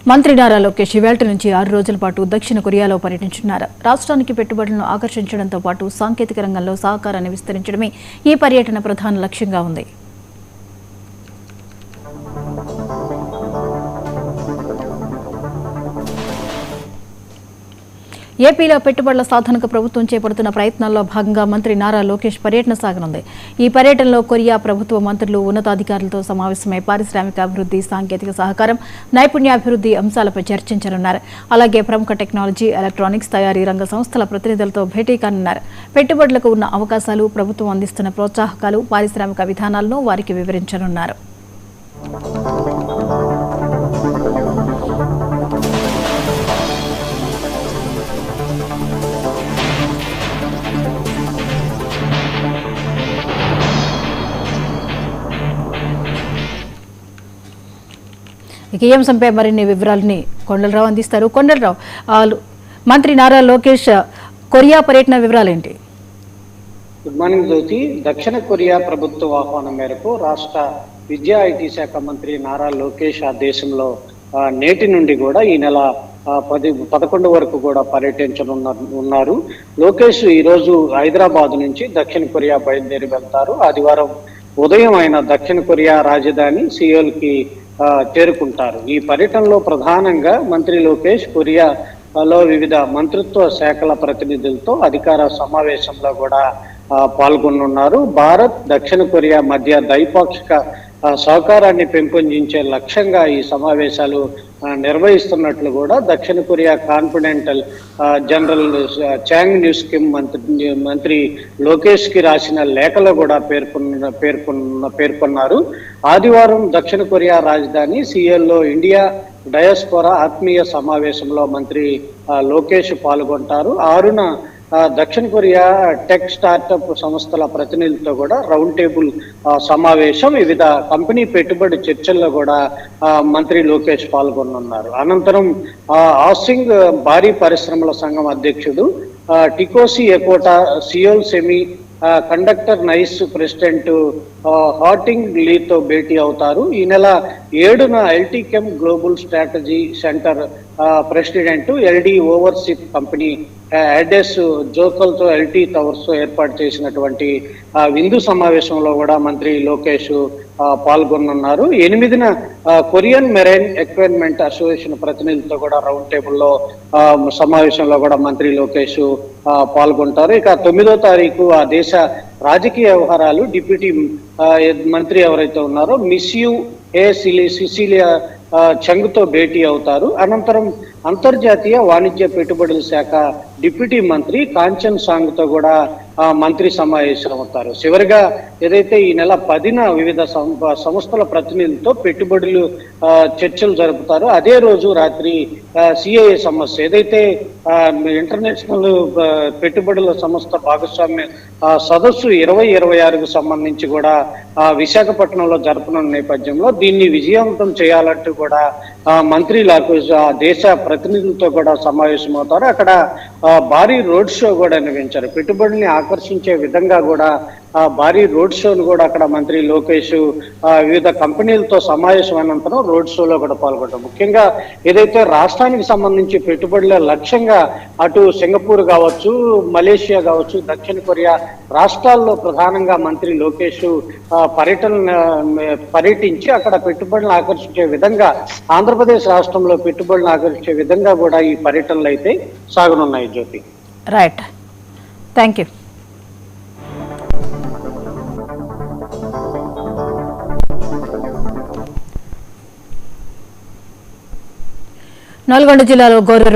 మంత్రి నారా లోకేష్ ఇవాల్టి నుంచి 6 రోజుల పాటు దక్షిణ కొరియాలో పర్యటించనున్నారు. రాష్ట్రానికి పెట్టుబడులను ఆకర్షించడంతో పాటు సాంకేతిక రంగంలో సహకారాన్ని విస్తరించడమే ఈ పర్యటన ప్రధాన లక్ష్యంగా ఉంది. ఏపీలో పెట్టుబడుల సాధనకు ప్రభుత్వం చేపడుతున్న ప్రయత్నాల్లో భాగంగా మంత్రి నారా లోకేష్ పర్యటన సాగనుంది. ఈ పర్యటనలో కొరియా ప్రభుత్వ మంత్రులు ఉన్నతాధికారులతో సమావేశమై పారిశ్రామిక అభివృద్ధి, సాంకేతిక సహకారం, నైపుణ్యాభివృద్ధి అంశాలపై చర్చించనున్నారు. అలాగే ప్రముఖ టెక్నాలజీ, ఎలక్ట్రానిక్స్ తయారీ రంగ సంస్థల ప్రతినిధులతో భేటీ కానున్నారు. పెట్టుబడులకు ఉన్న అవకాశాలు, ప్రభుత్వం అందిస్తున్న ప్రోత్సాహకాలు, పారిశ్రామిక విధానాలను వారికి వివరించనున్నారు. ఈ అంశంపై మరిన్ని వివరాలని కొండలరావు అందిస్తారు. కొండలరావు, మంత్రి నారా లోకేష్ కొరియా పర్యటన వివరాలేంటి? గుడ్ మార్నింగ్ జ్యోతి. దక్షిణ కొరియా ప్రభుత్వ ఆహ్వానం మేరకు రాష్ట్ర విద్యా ఐటీ శాఖ మంత్రి నారా లోకేష్ ఆ దేశంలో నేటి నుండి కూడా ఈ నెల 11 వరకు కూడా పర్యటించనున్నారు. లోకేష్ ఈరోజు హైదరాబాద్ నుంచి దక్షిణ కొరియా బయలుదేరి వెళ్తారు. ఆదివారం ఉదయం ఆయన దక్షిణ కొరియా రాజధాని సియోల్కి చేరుకుంటారు. ఈ పర్యటనలో ప్రధానంగా మంత్రి లోకేష్ కొరియాలో వివిధ మంత్రిత్వ శాఖల ప్రతినిధులతో అధికార సమావేశంలో కూడా పాల్గొనున్నారు. భారత్, దక్షిణ కొరియా మధ్య ద్వైపాక్షిక సహకారాన్ని పెంపొందించే లక్ష్యంగా ఈ సమావేశాలు నిర్వహిస్తున్నట్లు కూడా దక్షిణ కొరియా కాన్ఫిడెంటల్ జనరల్ చాంగ్ న్యూస్ కిమ్ మంత్రి లోకేష్ కి రాసిన లేఖలో కూడా పేర్కొన్నారు. ఆదివారం దక్షిణ కొరియా రాజధాని సియోల్లో ఇండియా డయాస్పోరా ఆత్మీయ సమావేశంలో మంత్రి లోకేష్ పాల్గొంటారు. 6న దక్షిణ కొరియా టెక్ స్టార్టప్ సంస్థల ప్రతినిధులతో కూడా రౌండ్ టేబుల్ సమావేశం, వివిధ కంపెనీ పెట్టుబడి చర్చల్లో కూడా మంత్రి లోకేష్ పాల్గొనున్నారు. అనంతరం ఆసింగ్ భారీ పరిశ్రమల సంఘం అధ్యక్షుడు టికోసి ఎకోటా, సియోల్ సెమీ కండక్టర్ నైస్ ప్రెసిడెంట్ హాటింగ్ లీతో భేటీ అవుతారు. ఈ నెల 7న ఎల్టీకెమ్ గ్లోబల్ స్ట్రాటజీ సెంటర్ ప్రెసిడెంట్, ఎల్డి ఓవర్సీప్ కంపెనీ యాడెస్ జోకల్తో ఎల్టీ టవర్స్ ఏర్పాటు చేసినటువంటి విందు సమావేశంలో కూడా మంత్రి లోకేష్ పాల్గొనున్నారు. 8న కొరియన్ మెరైన్ ఎక్విప్మెంట్ అసోసియేషన్ ప్రతినిధులతో కూడా రౌండ్ టేబుల్లో సమావేశంలో కూడా మంత్రి లోకేష్ పాల్గొంటారు. ఇక 9వ తారీఖు ఆ దేశ రాజకీయ వ్యవహారాలు డిప్యూటీ మంత్రి ఎవరైతే ఉన్నారో మిస్యూ సిసిలియా చంగ్తో భేటీ అవుతారు. అనంతరం అంతర్జాతీయ వాణిజ్య పెట్టుబడుల శాఖ డిప్యూటీ మంత్రి కాంచన్ సాంగ్తో కూడా మంత్రి సమావేశం అవుతారు. చివరిగా ఏదైతే ఈ నెల 10న వివిధ సంస్థల ప్రతినిధులతో పెట్టుబడులు చర్చలు జరుపుతారో అదే రోజు రాత్రి సిఐఏ సమస్య ఏదైతే ఇంటర్నేషనల్ పెట్టుబడుల సంస్థ భాగస్వామ్య సదస్సు 2026కు సంబంధించి కూడా విశాఖపట్నంలో జరపనున్న నేపథ్యంలో దీన్ని విజయవంతం చేయాలంటూ కూడా మంత్రులకు దేశ ప్రతినిధులతో కూడా సమావేశమవుతారు. అక్కడ భారీ రోడ్ షో కూడా నిర్వహించారు. పెట్టుబడుల్ని ఆకర్షించే విధంగా కూడా భారీ రోడ్ షోను కూడా అక్కడ మంత్రి లోకేష్ వివిధ కంపెనీలతో సమావేశం అనంతరం రోడ్ షోలో కూడా పాల్గొంటారు. ముఖ్యంగా ఏదైతే రాష్ట్రానికి సంబంధించి పెట్టుబడుల లక్ష్యంగా అటు సింగపూర్ కావచ్చు, మలేషియా కావచ్చు, దక్షిణ కొరియా రాష్ట్రాల్లో ప్రధానంగా మంత్రి లోకేష్ పర్యటించి అక్కడ పెట్టుబడులను ఆకర్షించే విధంగా ఆంధ్రప్రదేశ్ రాష్ట్రంలో పెట్టుబడులను ఆకర్షించే విధంగా కూడా ఈ పర్యటనలు అయితే సాగనున్నాయి. జ్యోతి, రైట్, థ్యాంక్ యూ. నల్గొండ జిల్లాలో గోరె